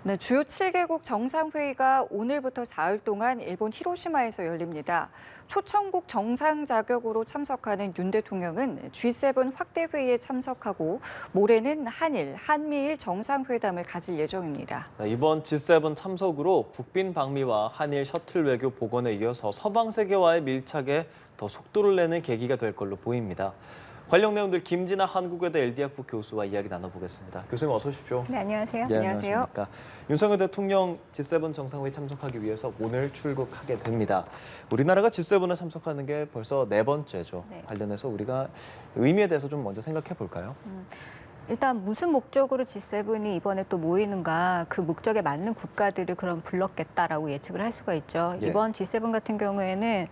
네, 주요 7개국 정상회의가 오늘부터 사흘 동안 일본 히로시마에서 열립니다. 초청국 정상 자격으로 참석하는 윤 대통령은 G7 확대 회의에 참석하고 모레는 한미일 정상회담을 가질 예정입니다. 네, 이번 G7 참석으로 국빈 방미와 한일 셔틀 외교 복원에 이어서 서방 세계와의 밀착에 더 속도를 내는 계기가 될 걸로 보입니다. 관련 내용들 김진아 한국외대 LD학부 교수와 이야기 나눠보겠습니다. 교수님 어서 오십시오. 네, 안녕하세요. 네, 안녕하세요. 안녕하십니까. 윤석열 대통령 G7 정상회의 참석하기 위해서 오늘 출국하게 됩니다. 우리나라가 G7에 참석하는 게 벌써 네 번째죠. 네. 관련해서 우리가 의미에 대해서 좀 먼저 생각해 볼까요? 일단 무슨 목적으로 G7이 이번에 또 모이는가, 그 목적에 맞는 국가들을 그럼 불렀겠다라고 예측을 할 수가 있죠. 예. 이번 G7 같은 경우에는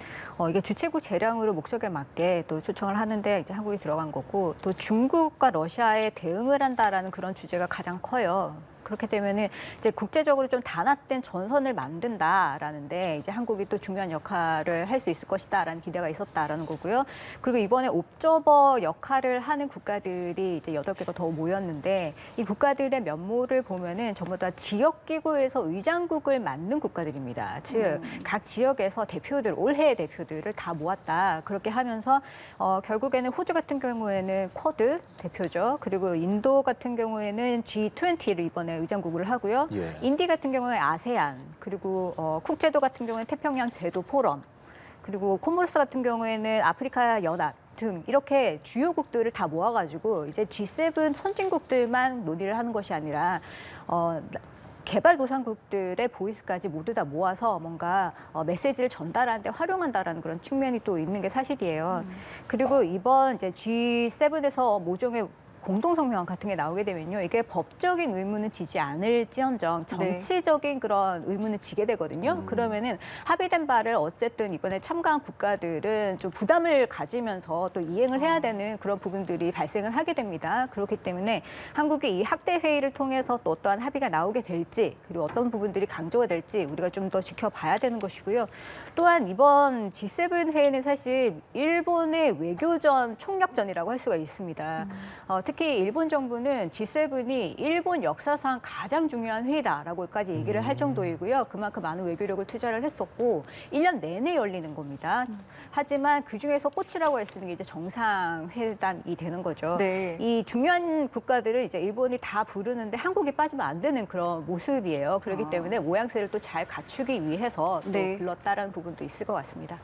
이게 주최국 재량으로 목적에 맞게 또 초청을 하는데 이제 한국이 들어간 거고, 또 중국과 러시아에 대응을 한다라는 그런 주제가 가장 커요. 그렇게 되면은 이제 국제적으로 좀 단합된 전선을 만든다라는데 이제 한국이 또 중요한 역할을 할 수 있을 것이다라는 기대가 있었다라는 거고요. 그리고 이번에 옵저버 역할을 하는 국가들이 이제 8개가 더 모였는데 이 국가들의 면모를 보면은 전부 다 지역 기구에서 의장국을 맡는 국가들입니다. 즉 각 지역에서 대표들, 올해의 대표들을 다 모았다. 그렇게 하면서 결국에는 호주 같은 경우에는 쿼드 대표죠. 그리고 인도 같은 경우에는 G20를 이번에 의장국을 하고요. 예. 인디 같은 경우에 아세안, 그리고 쿡제도 같은 경우에는 태평양 제도 포럼, 그리고 코모로스 같은 경우에는 아프리카 연합 등 이렇게 주요국들을 다 모아가지고 이제 G7 선진국들만 논의를 하는 것이 아니라 개발도상국들의 보이스까지 모두 다 모아서 뭔가 메시지를 전달하는 데 활용한다라는 그런 측면이 또 있는 게 사실이에요. 그리고 이번 이제 G7에서 모종의 공동성명 같은 게 나오게 되면요. 이게 법적인 의무는 지지 않을지언정 정치적인 그런 의무는 지게 되거든요. 그러면은 합의된 바를 어쨌든 이번에 참가한 국가들은 좀 부담을 가지면서 또 이행을 해야 되는 그런 부분들이 발생을 하게 됩니다. 그렇기 때문에 한국이 이 학대 회의를 통해서 또 어떠한 합의가 나오게 될지, 그리고 어떤 부분들이 강조가 될지 우리가 좀 더 지켜봐야 되는 것이고요. 또한 이번 G7 회의는 사실 일본의 외교전 총력전이라고 할 수가 있습니다. 특히 일본 정부는 G7이 일본 역사상 가장 중요한 회의다라고까지 얘기를 할 정도이고요. 그만큼 많은 외교력을 투자를 했었고 1년 내내 열리는 겁니다. 하지만 그중에서 꽃이라고 할 수 있는 게 이제 정상회담이 되는 거죠. 네. 이 중요한 국가들을 이제 일본이 다 부르는데 한국이 빠지면 안 되는 그런 모습이에요. 그렇기 때문에 모양새를 또 잘 갖추기 위해서 또 네. 불렀다라는 부분도 있을 것 같습니다.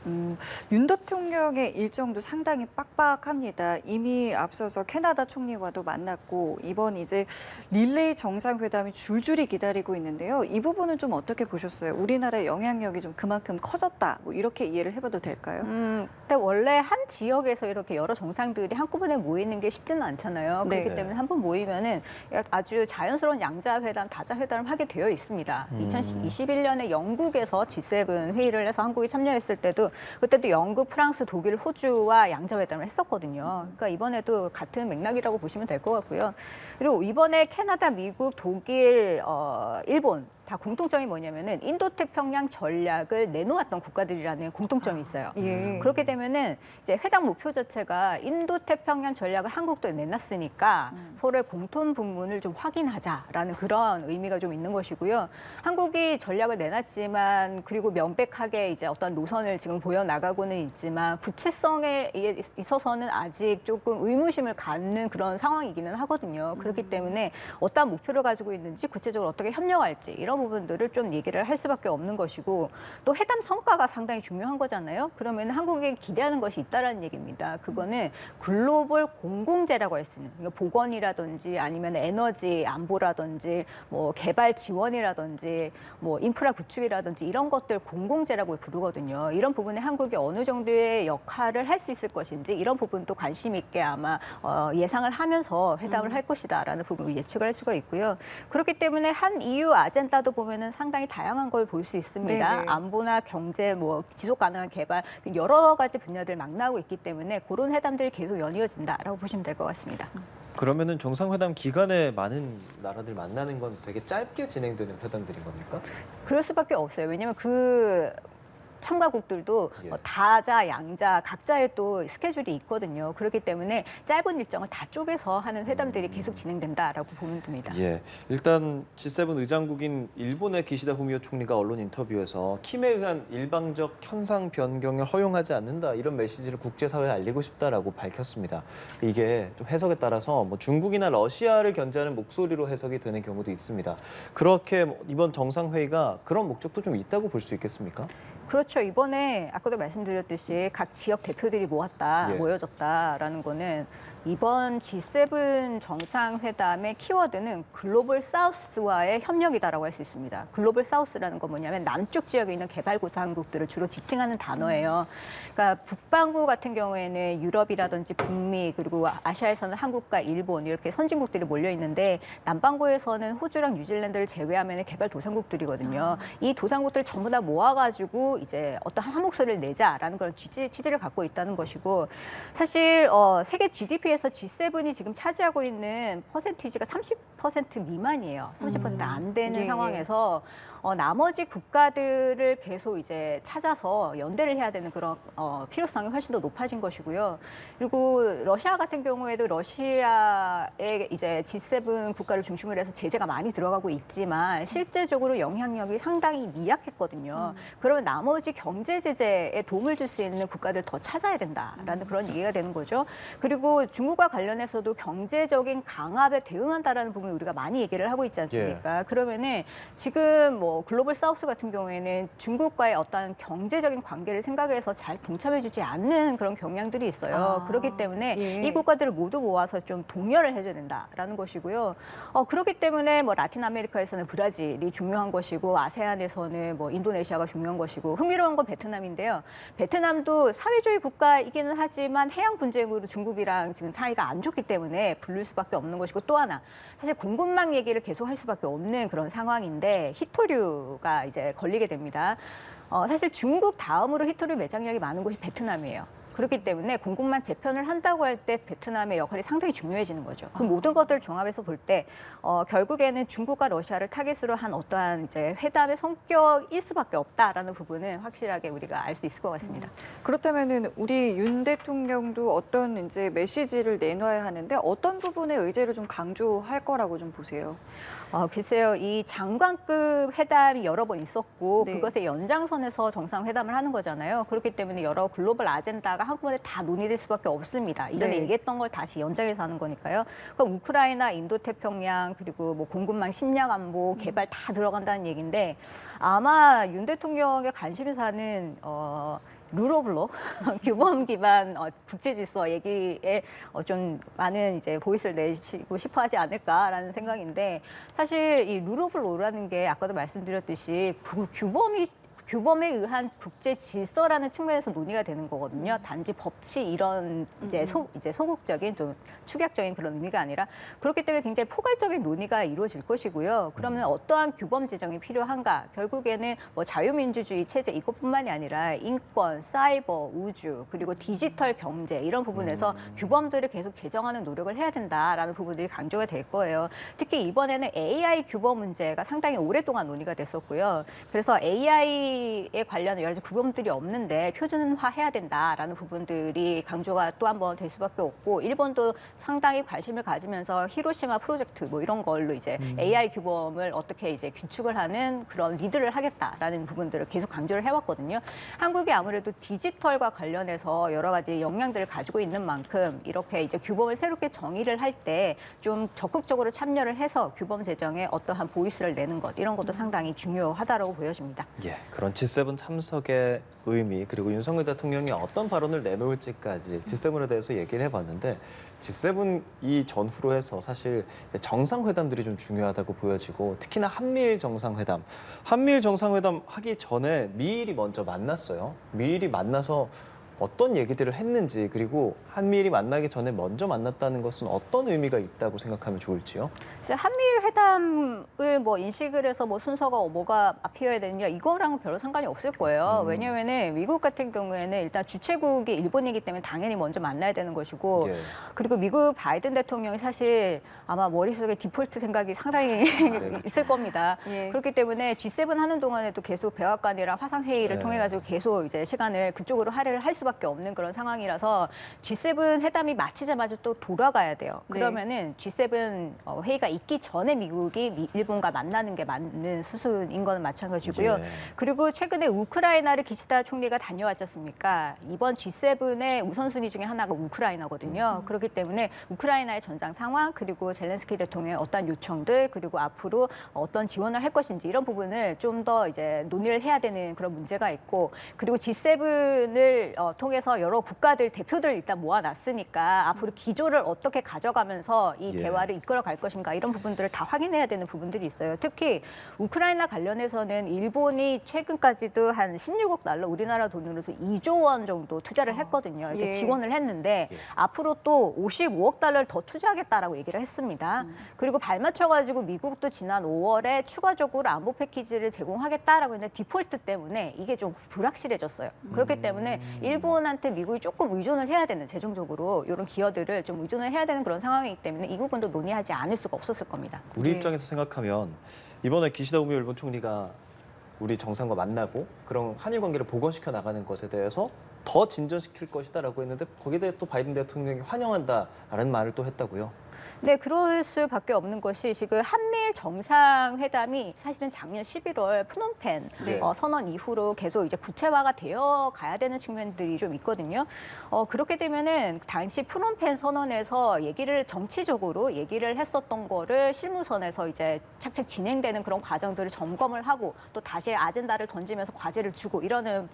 윤 대통령의 일정도 상당히 빡빡합니다. 이미 앞서서 캐나다 총리와도 만났고 이번 이제 릴레이 정상회담이 줄줄이 기다리고 있는데요. 이 부분은 좀 어떻게 보셨어요? 우리나라의 영향력이 좀 그만큼 커졌다. 뭐 이렇게 이해를 해봐도 될까요? 근데 원래 한 지역에서 이렇게 여러 정상들이 한꺼번에 모이는 게 쉽지는 않잖아요. 네. 그렇기 때문에 한 번 모이면은 아주 자연스러운 양자회담, 다자회담을 하게 되어 있습니다. 2021년에 영국에서 G7 회의를 해서 한국이 참여했을 때도 그때도 영국, 프랑스, 독일, 호주와 양자회담을 했었거든요. 그러니까 이번에도 같은 맥락이라고 보시면 될 것 같고요. 그리고 이번에 캐나다, 미국, 독일, 일본 다 공통점이 뭐냐면은 인도태평양 전략을 내놓았던 국가들이라는 공통점이 있어요. 예. 그렇게 되면은 이제 회담 목표 자체가 인도태평양 전략을 한국도 내놨으니까 서로의 공통 부분을 좀 확인하자라는 그런 의미가 좀 있는 것이고요. 한국이 전략을 내놨지만 그리고 명백하게 이제 어떤 노선을 지금 보여 나가고는 있지만 구체성에 있어서는 아직 조금 의무심을 갖는 그런 상황이기는 하거든요. 그렇기 때문에 어떠한 목표를 가지고 있는지 구체적으로 어떻게 협력할지 이런 부분들을 좀 얘기를 할 수밖에 없는 것이고 또 회담 성과가 상당히 중요한 거잖아요. 그러면 한국에 기대하는 것이 있다라는 얘기입니다. 그거는 글로벌 공공재라고 할 수 있는 그러니까 보건이라든지 아니면 에너지 안보라든지 뭐 개발 지원이라든지 뭐 인프라 구축이라든지 이런 것들 공공재라고 부르거든요. 이런 부분에 한국이 어느 정도의 역할을 할 수 있을 것인지 이런 부분도 관심 있게 아마 예상을 하면서 회담을 할 것이다라는 부분을 예측을 할 수가 있고요. 그렇기 때문에 한 EU 아젠다도 보면은 상당히 다양한 걸 볼 수 있습니다. 네네. 안보나 경제, 뭐 지속 가능한 개발 여러 가지 분야들 막 나오고 있기 때문에 그런 회담들이 계속 연이어진다라고 보시면 될 것 같습니다. 그러면은 정상회담 기간에 많은 나라들 만나는 건 되게 짧게 진행되는 회담들인 겁니까? 그럴 수밖에 없어요. 왜냐하면 그 참가국들도 예. 다자, 양자 각자의 또 스케줄이 있거든요. 그렇기 때문에 짧은 일정을 다 쪼개서 하는 회담들이 계속 진행된다라고 보면 됩니다. 예, 일단 G7 의장국인 일본의 기시다 후미오 총리가 언론 인터뷰에서 킴에 의한 일방적 현상 변경을 허용하지 않는다 이런 메시지를 국제사회에 알리고 싶다라고 밝혔습니다. 이게 좀 해석에 따라서 뭐 중국이나 러시아를 견제하는 목소리로 해석이 되는 경우도 있습니다. 그렇게 이번 정상회의가 그런 목적도 좀 있다고 볼 수 있겠습니까? 그렇죠. 이번에 아까도 말씀드렸듯이 각 지역 대표들이 모여졌다라는 거는 이번 G7 정상회담의 키워드는 글로벌 사우스와의 협력이다라고 할 수 있습니다. 글로벌 사우스라는 건 뭐냐면 남쪽 지역에 있는 개발도상국들을 주로 지칭하는 단어예요. 그러니까 북반구 같은 경우에는 유럽이라든지 북미 그리고 아시아에서는 한국과 일본 이렇게 선진국들이 몰려 있는데 남반구에서는 호주랑 뉴질랜드를 제외하면 개발도상국들이거든요. 이 도상국들 전부 다 모아가지고 이제 어떤 한 목소리를 내자라는 그런 취지를 갖고 있다는 것이고 사실 세계 GDP에서 G7이 지금 차지하고 있는 퍼센티지가 30% 미만이에요. 30% 안 되는 예, 상황에서 나머지 국가들을 계속 이제 찾아서 연대를 해야 되는 그런 필요성이 훨씬 더 높아진 것이고요. 그리고 러시아 같은 경우에도 러시아의 이제 G7 국가를 중심으로 해서 제재가 많이 들어가고 있지만 실제적으로 영향력이 상당히 미약했거든요. 그러면 나머지 경제 제재에 도움을 줄 수 있는 국가들 더 찾아야 된다라는 그런 얘기가 되는 거죠. 그리고 중국과 관련해서도 경제적인 강압에 대응한다라는 부분을 우리가 많이 얘기를 하고 있지 않습니까? 그러면은 지금 뭐 글로벌 사우스 같은 경우에는 중국과의 어떤 경제적인 관계를 생각해서 잘 동참해주지 않는 그런 경향들이 있어요. 그렇기 때문에 예. 이 국가들을 모두 모아서 좀 동렬을 해줘야 된다라는 것이고요. 그렇기 때문에 뭐 라틴 아메리카에서는 브라질이 중요한 것이고 아세안에서는 뭐 인도네시아가 중요한 것이고 흥미로운 건 베트남인데요. 베트남도 사회주의 국가이기는 하지만 해양 분쟁으로 중국이랑 지금 사이가 안 좋기 때문에 불릴 수밖에 없는 것이고 또 하나 사실 공급망 얘기를 계속 할 수밖에 없는 그런 상황인데 히토류가 이제 걸리게 됩니다. 사실 중국 다음으로 히토류 매장량이 많은 곳이 베트남이에요. 그렇기 때문에 공급망 재편을 한다고 할 때 베트남의 역할이 상당히 중요해지는 거죠. 그 모든 것들을 종합해서 볼 때 결국에는 중국과 러시아를 타깃으로 한 어떠한 이제 회담의 성격일 수밖에 없다라는 부분은 확실하게 우리가 알 수 있을 것 같습니다. 그렇다면은 우리 윤 대통령도 어떤 이제 메시지를 내놔야 하는데 어떤 부분의 의제를 좀 강조할 거라고 좀 보세요. 글쎄요, 이 장관급 회담이 여러 번 있었고 네. 그것의 연장선에서 정상회담을 하는 거잖아요. 그렇기 때문에 여러 글로벌 아젠다가 한꺼번에 다 논의될 수밖에 없습니다. 이전에 네. 얘기했던 걸 다시 연장해서 하는 거니까요. 그럼 우크라이나, 인도태평양, 그리고 뭐 공급망, 식량 안보, 개발 다 들어간다는 얘기인데 아마 윤 대통령의 관심사는 룰 오브 로 규범 기반 국제 질서 얘기에 좀 많은 이제 보이스를 내시고 싶어 하지 않을까라는 생각인데 사실 이 룰 오브 로라는 게 아까도 말씀드렸듯이 규범에 의한 국제 질서라는 측면에서 논의가 되는 거거든요. 단지 법치 이런 이제 소극적인 좀 축약적인 그런 의미가 아니라 그렇기 때문에 굉장히 포괄적인 논의가 이루어질 것이고요. 그러면 어떠한 규범 제정이 필요한가? 결국에는 뭐 자유민주주의 체제 이것뿐만이 아니라 인권, 사이버, 우주 그리고 디지털 경제 이런 부분에서 규범들을 계속 제정하는 노력을 해야 된다라는 부분들이 강조가 될 거예요. 특히 이번에는 AI 규범 문제가 상당히 오랫동안 논의가 됐었고요. 그래서 AI에 관련한 여러 가지 규범들이 없는데 표준화해야 된다라는 부분들이 강조가 또 한 번 될 수밖에 없고 일본도 상당히 관심을 가지면서 히로시마 프로젝트 뭐 이런 걸로 이제 AI 규범을 어떻게 이제 구축을 하는 그런 리드를 하겠다라는 부분들을 계속 강조를 해왔거든요. 한국이 아무래도 디지털과 관련해서 여러 가지 역량들을 가지고 있는 만큼 이렇게 이제 규범을 새롭게 정의를 할 때 좀 적극적으로 참여를 해서 규범 제정에 어떠한 보이스를 내는 것 이런 것도 상당히 중요하다라고 보여집니다. 예, 그런 G7 참석의 의미 그리고 윤석열 대통령이 어떤 발언을 내놓을지까지 G7에 대해서 얘기를 해봤는데 G7 이 전후로 해서 사실 정상회담들이 좀 중요하다고 보여지고 특히나 한미일 정상회담 하기 전에 미일이 먼저 만났어요. 미일이 만나서 어떤 얘기들을 했는지, 그리고 한미일이 만나기 전에 먼저 만났다는 것은 어떤 의미가 있다고 생각하면 좋을지요? 그래서 한미일 회담을 뭐 인식을 해서 뭐 순서가 뭐가 앞이어야 되느냐 이거랑은 별로 상관이 없을 거예요. 왜냐하면은 미국 같은 경우에는 일단 주최국이 일본이기 때문에 당연히 먼저 만나야 되는 것이고 예. 그리고 미국 바이든 대통령이 사실 아마 머릿속에 디폴트 생각이 상당히 있을 겁니다. 예. 그렇기 때문에 G7 하는 동안에도 계속 백악관이랑 화상회의를 네. 통해 가지고 계속 이제 시간을 그쪽으로 할애를 할 수밖에 없는 그런 상황이라서 G7 회담이 마치자마자 또 돌아가야 돼요. 네. 그러면은 G7 회의가 있기 전에 미국이 일본과 만나는 게 맞는 수순인 건 마찬가지고요. 예. 그리고 최근에 우크라이나를 기시다 총리가 다녀왔지 않습니까? 이번 G7의 우선순위 중에 하나가 우크라이나거든요. 그렇기 때문에 우크라이나의 전장 상황 그리고 젤렌스키 대통령의 어떤 요청들 그리고 앞으로 어떤 지원을 할 것인지 이런 부분을 좀 더 이제 논의를 해야 되는 그런 문제가 있고 그리고 G7을 통해서 여러 국가들 대표들 일단 모아놨으니까 앞으로 기조를 어떻게 가져가면서 이 예. 대화를 이끌어갈 것인가 이런 부분들을 다 확인해야 되는 부분들이 있어요. 특히 우크라이나 관련해서는 일본이 최근까지도 한 16억 달러 우리나라 돈으로서 2조 원 정도 투자를 했거든요. 이렇게 예. 지원을 했는데 예. 앞으로 또 55억 달러를 더 투자하겠다라고 얘기를 했습니다. 그리고 발맞춰가지고 미국도 지난 5월에 추가적으로 안보 패키지를 제공하겠다라고 했는데 디폴트 때문에 이게 좀 불확실해졌어요. 그렇기 때문에 일본한테 미국이 조금 의존을 해야 되는 재정적으로 이런 기여들을 좀 의존을 해야 되는 그런 상황이기 때문에 이 부분도 논의하지 않을 수가 없었을 겁니다. 우리 네. 입장에서 생각하면 이번에 기시다 우미오 일본 총리가 우리 정상과 만나고 그런 한일 관계를 복원시켜 나가는 것에 대해서 더 진전시킬 것이다라고 했는데 거기에 대해 또 바이든 대통령이 환영한다라는 말을 또 했다고요. 네, 그럴 수밖에 없는 것이 지금 한미일 정상회담이 사실은 작년 11월 프놈펜 네. 선언 이후로 계속 이제 구체화가 되어 가야 되는 측면들이 좀 있거든요. 그렇게 되면은 당시 프놈펜 선언에서 정치적으로 얘기를 했었던 거를 실무선에서 이제 착착 진행되는 그런 과정들을 점검을 하고 또 다시 아젠다를 던지면서 과제를 주고 이러는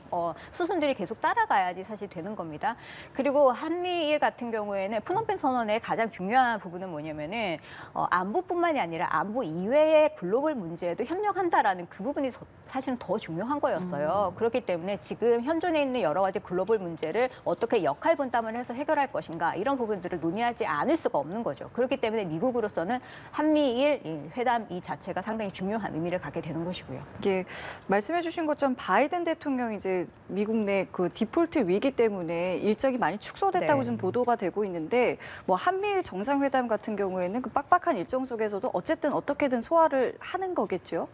수순들이 계속 따라가야지 사실 되는 겁니다. 그리고 한미일 같은 경우에는 프놈펜 선언의 가장 중요한 부분은 뭐냐면은 안보뿐만이 아니라 안보 이외의 글로벌 문제에도 협력한다라는 그 부분이 사실은 더 중요한 거였어요. 그렇기 때문에 지금 현존에 있는 여러 가지 글로벌 문제를 어떻게 역할 분담을 해서 해결할 것인가 이런 부분들을 논의하지 않을 수가 없는 거죠. 그렇기 때문에 미국으로서는 한미일 이 회담 이 자체가 상당히 중요한 의미를 갖게 되는 것이고요. 예, 말씀해주신 것처럼 바이든 대통령이 이제 미국 내 그 디폴트 위기 때문에 일정이 많이 축소됐다고 네. 지금 보도가 되고 있는데 뭐 한미일 정상회담 같은 경우에는 그 빡빡한 일정 속에서도 어쨌든 어떻게든 소화를 하는 거겠죠.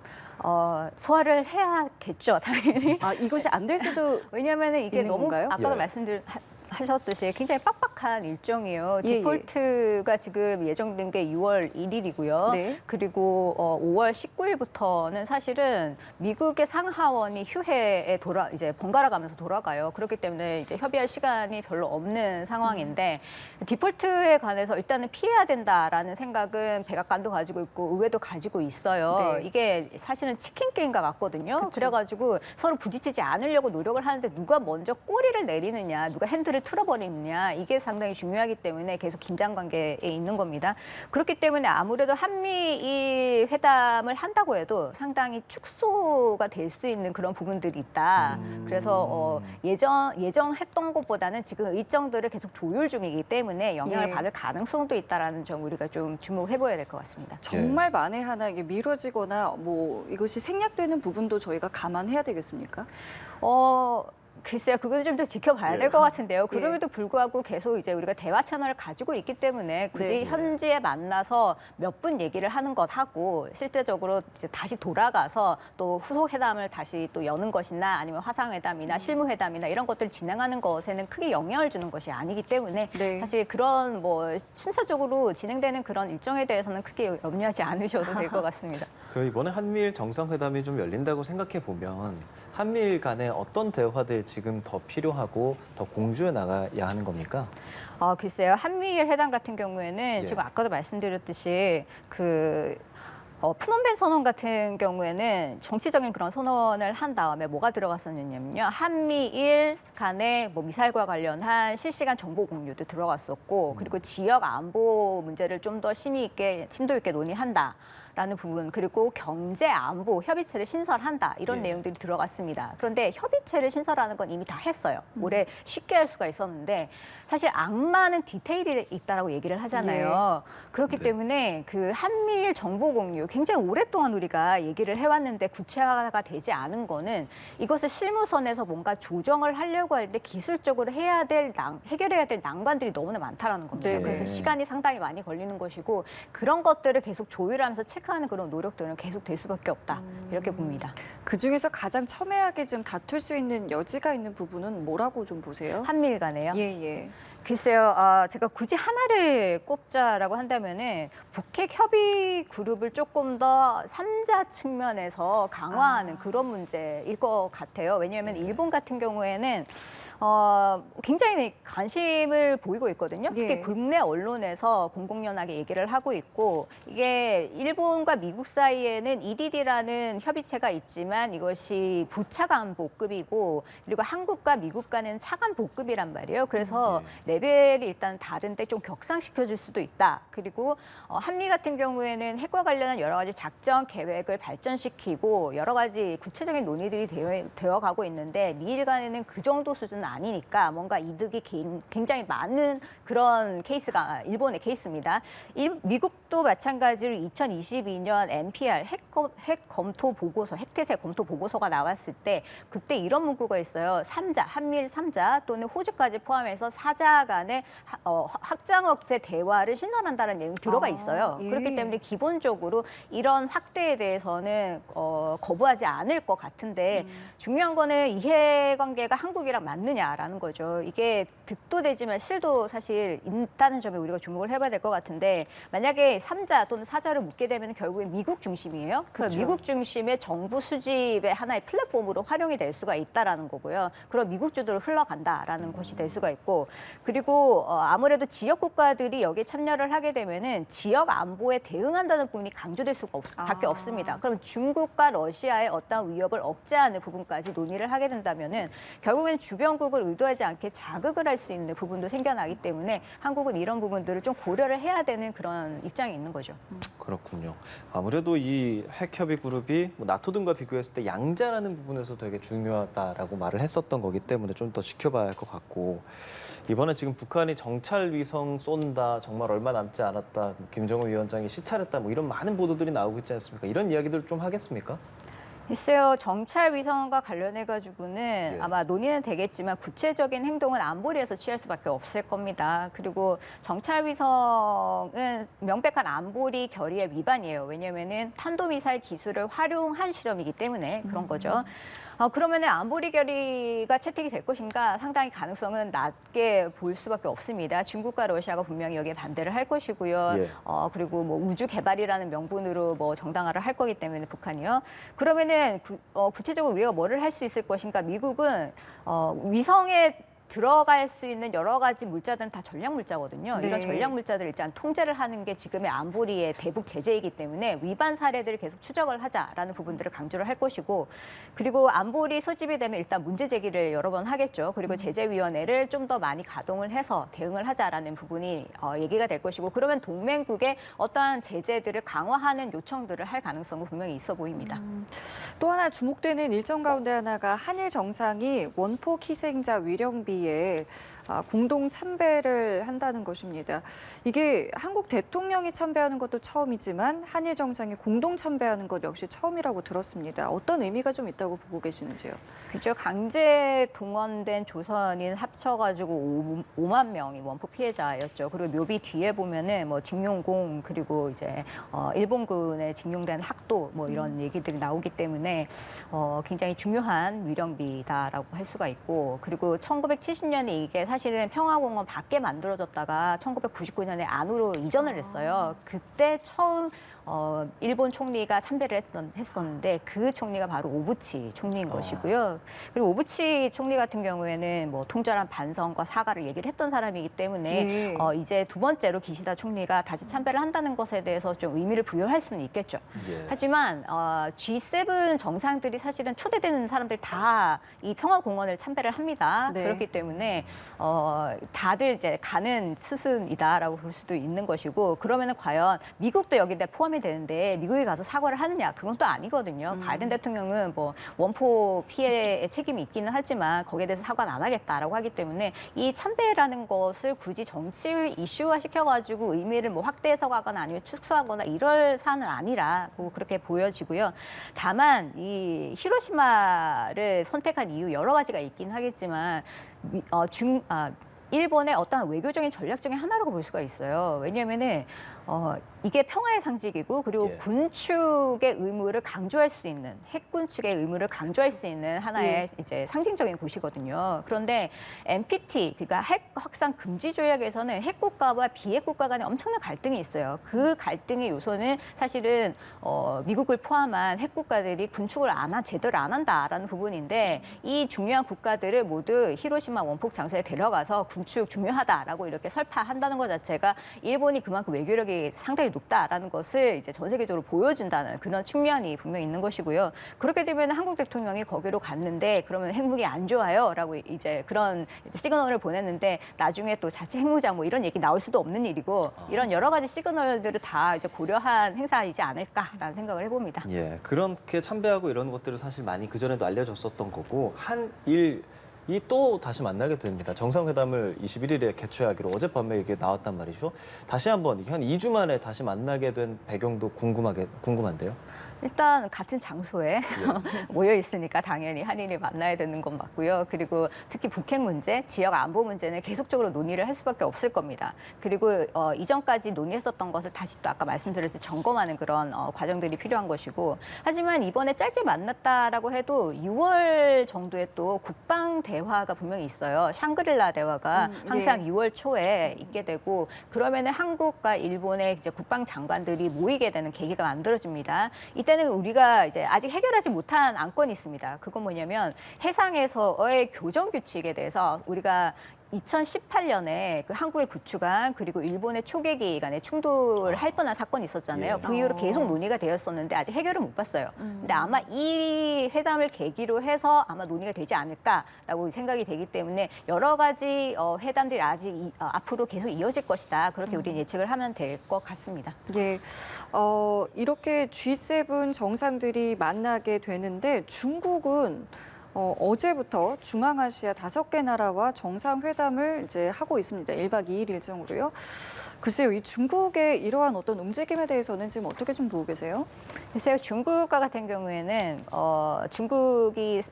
소화를 해야겠죠, 당연히. 아 이것이 안 될 수도 왜냐하면 이게 있는 너무 건가요? 아까도 예. 하셨듯이 굉장히 빡빡한 일정이에요. 예, 예. 디폴트가 지금 예정된 게 6월 1일이고요. 네. 그리고 5월 19일부터는 사실은 미국의 상하원이 휴회에 이제 번갈아 가면서 돌아가요. 그렇기 때문에 이제 협의할 시간이 별로 없는 상황인데 디폴트에 관해서 일단은 피해야 된다라는 생각은 백악관도 가지고 있고 의회도 가지고 있어요. 네. 이게 사실은 치킨 게임과 같거든요. 그래가지고 서로 부딪히지 않으려고 노력을 하는데 누가 먼저 꼬리를 내리느냐, 누가 핸들을 틀어버리느냐 이게 상당히 중요하기 때문에 계속 긴장 관계에 있는 겁니다. 그렇기 때문에 아무래도 한미일 회담을 한다고 해도 상당히 축소가 될 수 있는 그런 부분들이 있다. 그래서 예정했던 것보다는 지금 일정들을 계속 조율 중이기 때문에 영향을 예. 받을 가능성도 있다라는 점 우리가 좀 주목해봐야 될 것 같습니다. 정말 만에 하나 이게 미뤄지거나 뭐 이것이 생략되는 부분도 저희가 감안해야 되겠습니까? 글쎄요, 그것도 좀 더 지켜봐야 될 것 같은데요. 그럼에도 불구하고 계속 이제 우리가 대화 채널을 가지고 있기 때문에 굳이 네. 현지에 만나서 몇 분 얘기를 하는 것하고 실제적으로 이제 다시 돌아가서 또 후속 회담을 다시 또 여는 것이나 아니면 화상회담이나 실무회담이나 이런 것들을 진행하는 것에는 크게 영향을 주는 것이 아니기 때문에 네. 사실 그런 뭐 순차적으로 진행되는 그런 일정에 대해서는 크게 염려하지 않으셔도 될 것 같습니다. 그 이번에 한미일 정상회담이 좀 열린다고 생각해 보면 한미일 간에 어떤 대화들 지금 더 필요하고 더 공조해 나가야 하는 겁니까? 글쎄요. 한미일 회담 같은 경우에는 예. 지금 아까도 말씀드렸듯이 프놈펜 선언 같은 경우에는 정치적인 그런 선언을 한 다음에 뭐가 들어갔었냐면요. 한미일 간의 뭐 미사일과 관련한 실시간 정보 공유도 들어갔었고 그리고 지역 안보 문제를 좀 더 심도 있게 논의한다. 라는 부분, 그리고 경제 안보 협의체를 신설한다, 이런 예. 내용들이 들어갔습니다. 그런데 협의체를 신설하는 건 이미 다 했어요. 올해 쉽게 할 수가 있었는데 사실 악마는 디테일이 있다라고 얘기를 하잖아요. 그렇기 네. 때문에 그 한미일 정보 공유 굉장히 오랫동안 우리가 얘기를 해왔는데 구체화가 되지 않은 거는 이것을 실무선에서 뭔가 조정을 하려고 할 때 기술적으로 해결해야 될 난관들이 너무나 많다라는 겁니다. 네. 그래서 시간이 상당히 많이 걸리는 것이고 그런 것들을 계속 조율하면서 체크하는 그런 노력들은 계속 될 수밖에 없다, 이렇게 봅니다. 그중에서 가장 첨예하게 좀 다툴 수 있는 여지가 있는 부분은 뭐라고 좀 보세요? 한미일 간에요. 예. 글쎄요, 제가 굳이 하나를 꼽자라고 한다면은 북핵 협의 그룹을 조금 더 3자 측면에서 강화하는 그런 문제일 것 같아요. 왜냐하면 일본 같은 경우에는 굉장히 관심을 보이고 있거든요. 특히 예. 국내 언론에서 공공연하게 얘기를 하고 있고, 이게 일본과 미국 사이에는 EDD라는 협의체가 있지만 이것이 부차관보급이고, 그리고 한국과 미국 간은 차관보급이란 말이에요. 그래서 레벨이 일단 다른데 좀 격상시켜줄 수도 있다. 그리고 한미 같은 경우에는 핵과 관련한 여러 가지 작전 계획을 발전시키고 여러 가지 구체적인 논의들이 되어가고 있는데 미일 간에는 그 정도 수준은 아니니까 뭔가 이득이 굉장히 많은 그런 케이스가 일본의 케이스입니다. 미국도 마찬가지로 2022년 NPR 핵 검토 보고서, 핵태세 검토 보고서가 나왔을 때 그때 이런 문구가 있어요. 3자, 한미일 3자 또는 호주까지 포함해서 4자 간의 확장 억제 대화를 신설한다는 내용이 들어가 있어요. 예. 그렇기 때문에 기본적으로 이런 확대에 대해서는 거부하지 않을 것 같은데 중요한 거는 이해관계가 한국이랑 맞느냐라는 거죠. 이게 득도 되지만 실도 사실 있다는 점에 우리가 주목을 해봐야 될 것 같은데 만약에 3자 또는 4자를 묻게 되면 결국엔 미국 중심이에요. 그럼 그렇죠. 미국 중심의 정부 수집의 하나의 플랫폼으로 활용이 될 수가 있다라는 거고요. 그럼 미국 주도로 흘러간다라는 것이 될 수가 있고 그리고 아무래도 지역 국가들이 여기에 참여를 하게 되면은 지역 안보에 대응한다는 부분이 강조될 수가 밖에 없습니다. 그럼 중국과 러시아의 어떤 위협을 억제하는 부분까지 논의를 하게 된다면은 결국엔 주변국을 의도하지 않게 자극을 할 수 있는 부분도 생겨나기 때문에 한국은 이런 부분들을 좀 고려를 해야 되는 그런 입장이 있는 거죠. 그렇군요. 아무래도 이 핵협의 그룹이 뭐 나토 등과 비교했을 때 양자라는 부분에서 되게 중요하다라고 말을 했었던 거기 때문에 좀 더 지켜봐야 할 것 같고 이번에 지금 북한이 정찰 위성 쏜다, 정말 얼마 남지 않았다, 김정은 위원장이 시찰했다, 뭐 이런 많은 보도들이 나오고 있지 않습니까? 이런 이야기들 좀 하겠습니까? 글쎄요, 정찰 위성과 관련해가지고는 아마 논의는 되겠지만 구체적인 행동은 안보리에서 취할 수밖에 없을 겁니다. 그리고 정찰 위성은 명백한 안보리 결의의 위반이에요. 왜냐하면은 탄도미사일 기술을 활용한 실험이기 때문에 그런 거죠. 그러면 안보리 결의가 채택이 될 것인가 상당히 가능성은 낮게 볼 수밖에 없습니다. 중국과 러시아가 분명히 여기에 반대를 할 것이고요. 예. 그리고 뭐 우주 개발이라는 명분으로 뭐 정당화를 할 거기 때문에 북한이요. 그러면은 구체적으로 우리가 뭐를 할 수 있을 것인가? 미국은 위성에 들어갈 수 있는 여러 가지 물자들은 다 전략 물자거든요. 네. 이런 전략 물자들을 일단 통제를 하는 게 지금의 안보리의 대북 제재이기 때문에 위반 사례들을 계속 추적을 하자라는 부분들을 강조를 할 것이고 그리고 안보리 소집이 되면 일단 문제 제기를 여러 번 하겠죠. 그리고 제재위원회를 좀 더 많이 가동을 해서 대응을 하자라는 부분이 얘기가 될 것이고 그러면 동맹국의 어떠한 제재들을 강화하는 요청들을 할 가능성은 분명히 있어 보입니다. 또 하나 주목되는 일정 가운데 하나가 한일 정상이 원폭 희생자 위령비에 공동 참배를 한다는 것입니다. 이게 한국 대통령이 참배하는 것도 처음이지만 한일 정상이 공동 참배하는 것 역시 처음이라고 들었습니다. 어떤 의미가 좀 있다고 보고 계시는지요? 그렇죠. 강제 동원된 조선인 합쳐가지고 5만 명이 원폭 피해자였죠. 그리고 묘비 뒤에 보면은 뭐 징용공 그리고 이제 일본군에 징용된 학도 뭐 이런 얘기들이 나오기 때문에 굉장히 중요한 위령비다라고 할 수가 있고 그리고 1970년에 이게 사실은 평화공원 밖에 만들어졌다가 1999년에 안으로 이전을 했어요. 그때 처음 일본 총리가 참배를 했었는데 그 총리가 바로 오부치 총리인 것이고요. 그리고 오부치 총리 같은 경우에는 뭐 통절한 반성과 사과를 얘기를 했던 사람이기 때문에 이제 두 번째로 기시다 총리가 다시 참배를 한다는 것에 대해서 좀 의미를 부여할 수는 있겠죠. 예. 하지만 G7 정상들이 사실은 초대되는 사람들 다 이 평화공원을 참배를 합니다. 네. 그렇기 때문에 다들 이제 가는 수순이다라고 볼 수도 있는 것이고 그러면은 과연 미국도 여기에 포함이 판단이 되는데 미국에 가서 사과를 하느냐 그건 또 아니거든요. 바이든 대통령은 뭐 원포 피해의 책임이 있기는 하지만 거기에 대해서 사과는 안 하겠다라고 하기 때문에 이 참배라는 것을 굳이 정치 이슈화 시켜가지고 의미를 뭐 확대해서 가거나 아니면 축소하거나 이럴 사안은 아니라고 그렇게 보여지고요. 다만 이 히로시마를 선택한 이유 여러 가지가 있긴 하겠지만 일본의 어떤 외교적인 전략 중에 하나라고 볼 수가 있어요. 왜냐하면은 이게 평화의 상징이고 그리고 예. 군축의 의무를 강조할 수 있는 핵 군축의 의무를 강조할 수 있는 하나의 이제 상징적인 곳이거든요. 그런데 NPT 그러니까 핵 확산 금지 조약에서는 핵 국가와 비핵 국가 간에 엄청난 갈등이 있어요. 그 갈등의 요소는 사실은 미국을 포함한 핵 국가들이 군축을 제대로 안 한다라는 부분인데 이 중요한 국가들을 모두 히로시마 원폭 장소에 데려가서 군축 중요하다라고 이렇게 설파한다는 것 자체가 일본이 그만큼 외교력이 상당히 높다라는 것을 이제 전 세계적으로 보여준다는 그런 측면이 분명히 있는 것이고요. 그렇게 되면 한국 대통령이 거기로 갔는데 그러면 핵무기 안 좋아요라고 이제 그런 시그널을 보냈는데 나중에 또 자체 핵무장 뭐 이런 얘기 나올 수도 없는 일이고 이런 여러 가지 시그널들을 다 이제 고려한 행사이지 않을까라는 생각을 해봅니다. 예, 그렇게 참배하고 이런 것들을 사실 많이 그전에도 알려줬었던 거고 한일이 또 다시 만나게 됩니다. 정상회담을 21일에 개최하기로 어젯밤에 이게 나왔단 말이죠. 다시 한번 한 2주 만에 다시 만나게 된 배경도 궁금한데요. 일단 같은 장소에 모여 있으니까 당연히 한일이 만나야 되는 건 맞고요. 그리고 특히 북핵 문제, 지역 안보 문제는 계속적으로 논의를 할 수밖에 없을 겁니다. 그리고 이전까지 논의했었던 것을 다시 또 아까 말씀드렸듯이 점검하는 그런 과정들이 필요한 것이고 하지만 이번에 짧게 만났다라고 해도 6월 정도에 또 국방 대화가 분명히 있어요. 샹그릴라 대화가 항상 6월 초에 있게 되고 그러면은 한국과 일본의 이제 국방 장관들이 모이게 되는 계기가 만들어집니다. 이때는 우리가 이제 아직 해결하지 못한 안건이 있습니다. 그건 뭐냐면 해상에서의 교정 규칙에 대해서 우리가 2018년에 그 한국의 구축한 그리고 일본의 초계기 간에 충돌할 뻔한 사건이 있었잖아요. 예. 그 이후로 계속 논의가 되었었는데 아직 해결을 못 봤어요. 근데 아마 이 회담을 계기로 해서 아마 논의가 되지 않을까라고 생각이 되기 때문에 여러 가지 회담들이 아직 앞으로 계속 이어질 것이다. 그렇게 우리는 예측을 하면 될 것 같습니다. 예, 이렇게 G7 정상들이 만나게 되는데 중국은 어제부터 중앙아시아 5개 나라와 정상회담을 이제 하고 있습니다. 1박 2일 일정으로요. 글쎄요, 이 중국의 이러한 어떤 움직임에 대해서는 지금 어떻게 좀 보고 계세요? 글쎄요, 중국과 같은 경우에는 중국이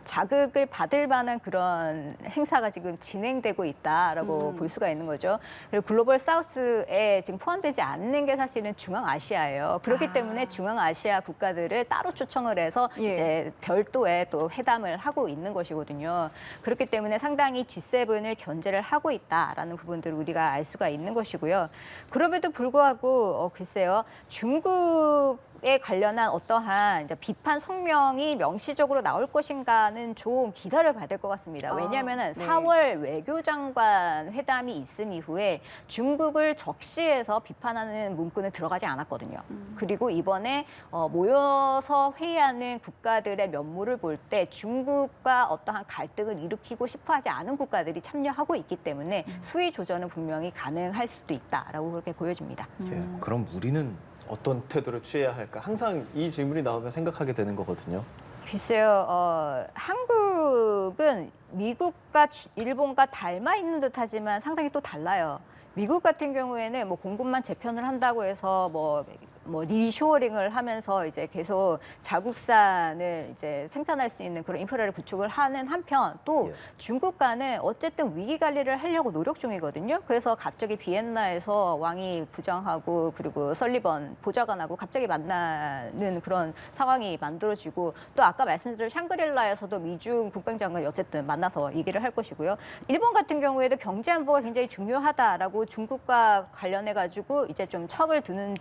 자극을 받을 만한 그런 행사가 지금 진행되고 있다라고 볼 수가 있는 거죠. 그리고 글로벌 사우스에 지금 포함되지 않는 게 사실은 중앙아시아예요. 그렇기 때문에 중앙아시아 국가들을 따로 초청을 해서 이제 별도의 또 회담을 하고 있는 것이거든요. 그렇기 때문에 상당히 G7을 견제를 하고 있다라는 부분들을 우리가 알 수가 있는 것이고요. 그럼에도 불구하고 글쎄요, 중국에 관련한 어떠한 이제 비판 성명이 명시적으로 나올 것인가는 좀 기다려봐야 될 것 같습니다. 왜냐하면 4월 외교장관 회담이 있은 이후에 중국을 적시해서 비판하는 문구는 들어가지 않았거든요. 그리고 이번에 모여서 회의하는 국가들의 면모를 볼 때 중국과 어떠한 갈등을 일으키고 싶어하지 않은 국가들이 참여하고 있기 때문에 수위 조절은 분명히 가능할 수도 있다라고 그렇게 보여집니다. 예, 그럼 우리는 어떤 태도를 취해야 할까? 항상 이 질문이 나오면 생각하게 되는 거거든요. 글쎄요, 한국은 미국과 일본과 닮아 있는 듯하지만 상당히 또 달라요. 미국 같은 경우에는 뭐 공급만 재편을 한다고 해서 뭐 리쇼어링을 하면서 이제 계속 자국산을 이제 생산할 수 있는 그런 인프라를 구축을 하는 한편 또 중국과는 어쨌든 위기 관리를 하려고 노력 중이거든요. 그래서 갑자기 비엔나에서 왕이 부장하고 그리고 설리번 보좌관하고 갑자기 만나는 그런 상황이 만들어지고 또 아까 말씀드린 샹그릴라에서도 미중 국방장관이 어쨌든 만나서 얘기를 할 것이고요. 일본 같은 경우에도 경제 안보가 굉장히 중요하다라고 중국과 관련해 가지고 이제 좀 척을 두는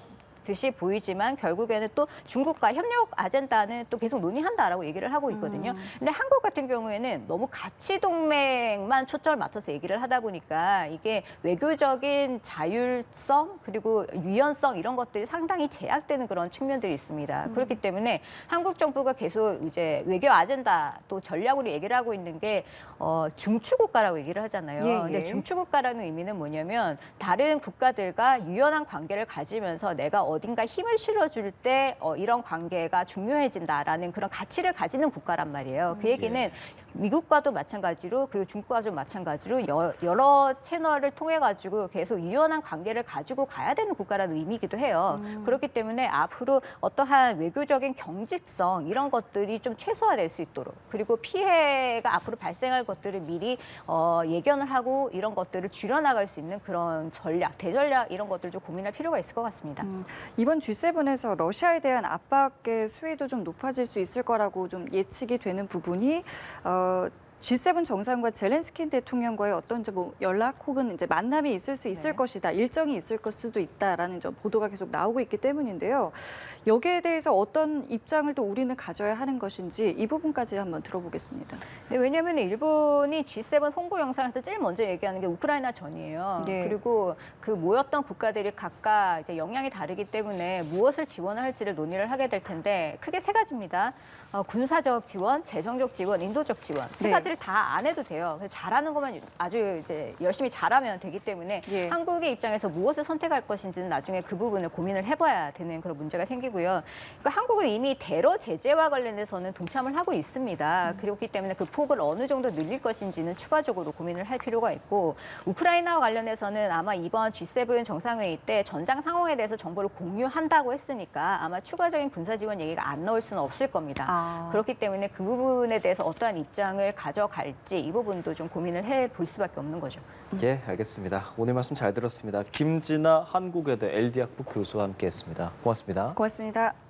듯이 보이지만 결국에는 또 중국과 협력 아젠다는 또 계속 논의한다라고 얘기를 하고 있거든요. 근데 한국 같은 경우에는 너무 가치 동맹만 초점을 맞춰서 얘기를 하다 보니까 이게 외교적인 자율성 그리고 유연성 이런 것들이 상당히 제약되는 그런 측면들이 있습니다. 그렇기 때문에 한국 정부가 계속 이제 외교 아젠다 또 전략으로 얘기를 하고 있는 게 중추 국가라고 얘기를 하잖아요. 근데 중추 국가라는 의미는 뭐냐면 다른 국가들과 유연한 관계를 가지면서 내가 어딘가 힘을 실어줄 때 이런 관계가 중요해진다라는 그런 가치를 가지는 국가란 말이에요. 그 얘기는 미국과도 마찬가지로 그리고 중국과도 마찬가지로 여러 채널을 통해 가지고 계속 유연한 관계를 가지고 가야 되는 국가라는 의미이기도 해요. 그렇기 때문에 앞으로 어떠한 외교적인 경직성 이런 것들이 좀 최소화될 수 있도록 그리고 피해가 앞으로 발생할 것들을 미리 예견을 하고 이런 것들을 줄여나갈 수 있는 그런 전략, 대전략 이런 것들 좀 고민할 필요가 있을 것 같습니다. 이번 G7에서 러시아에 대한 압박의 수위도 좀 높아질 수 있을 거라고 좀 예측이 되는 부분이 G7 정상과 젤렌스키 대통령과의 어떤 이제 뭐 연락 혹은 이제 만남이 있을 수 있을 네. 것이다, 일정이 있을 수도 있다라는 좀 보도가 계속 나오고 있기 때문인데요. 여기에 대해서 어떤 입장을 또 우리는 가져야 하는 것인지 이 부분까지 한번 들어보겠습니다. 네, 왜냐하면 일본이 G7 홍보 영상에서 제일 먼저 얘기하는 게 우크라이나 전이에요. 네. 그리고 그 모였던 국가들이 각각 이제 영향이 다르기 때문에 무엇을 지원을 할지를 논의를 하게 될 텐데 크게 세 가지입니다. 군사적 지원, 재정적 지원, 인도적 지원 세 네. 가지를 다 안 해도 돼요. 그래서 잘하는 것만 아주 이제 열심히 잘하면 되기 때문에 예. 한국의 입장에서 무엇을 선택할 것인지는 나중에 그 부분을 고민을 해봐야 되는 그런 문제가 생기고요. 그러니까 한국은 이미 대러 제재와 관련해서는 동참을 하고 있습니다. 그렇기 때문에 그 폭을 어느 정도 늘릴 것인지는 추가적으로 고민을 할 필요가 있고 우크라이나와 관련해서는 아마 이번 G7 정상회의 때 전장 상황에 대해서 정보를 공유한다고 했으니까 아마 추가적인 군사 지원 얘기가 안 나올 수는 없을 겁니다. 그렇기 때문에 그 부분에 대해서 어떠한 입장을 가져갈지 이 부분도 좀 고민을 해볼 수밖에 없는 거죠. 예, 알겠습니다. 오늘 말씀 잘 들었습니다. 김진아 한국외대 LD학부 교수와 함께했습니다. 고맙습니다. 고맙습니다.